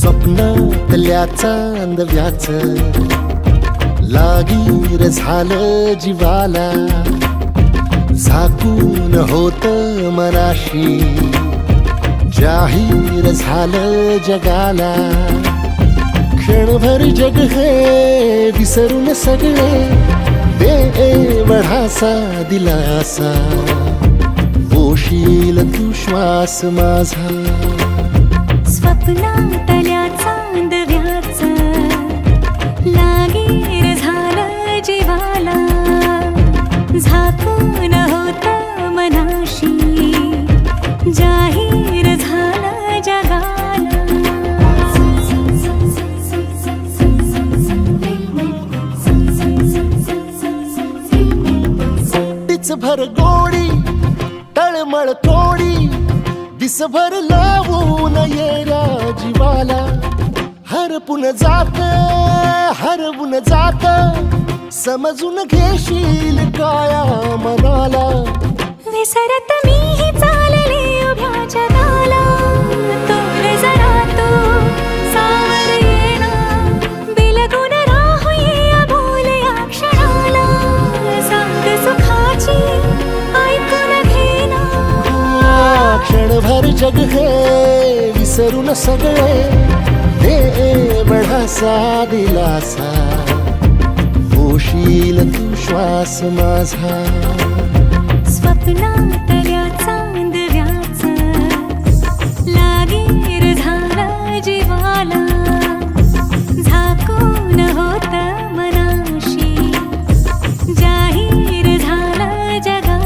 स्वप्नातल्या चांदव्याच लागीर झालं जीवाला, झाकून होत मनाशी जाहीर झालं जगाला. क्षणभर जग हे विसरून सगळे दे एवढासा दिलासा, पोशील तू श्वास माझा. स्वप्नातल्या चांदव्याच लागीर झालं जीवाला, झाकून होत मनाशी जाहीर झालं जगाला. दिसभर गोडी तळमळ थोडी, दिसभर लावून येऱ्या जीवाला. हरपून जात समजून घेशील काया मनाला. विसरत मीही चालले उभ्या जगाला, तोल जरा तो सावर येना, बिलगून राहूया अबोल या क्षणाला. सांग सुखाची ऐकून घेना, क्षणभर जग हे विसरून सगळे दे एवढासा दिलासा, पोशील तू श्वास माझा. स्वप्नातल्या चांदव्याच लागीर झालं जीवाला, झाकून होत मनाशी जाहीर झालं जगाला.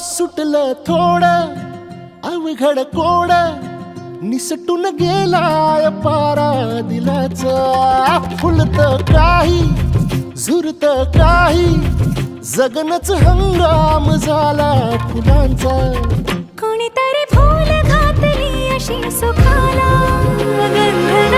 सुटलं थोडं अवघड कोड, निसटून गेलाय पारा दिलाचा. फुलत काही झुरत काही, जगनच हंगाम झाला फुलांचा. कोणीतरी फूल घातली अशी सुखाला, गंध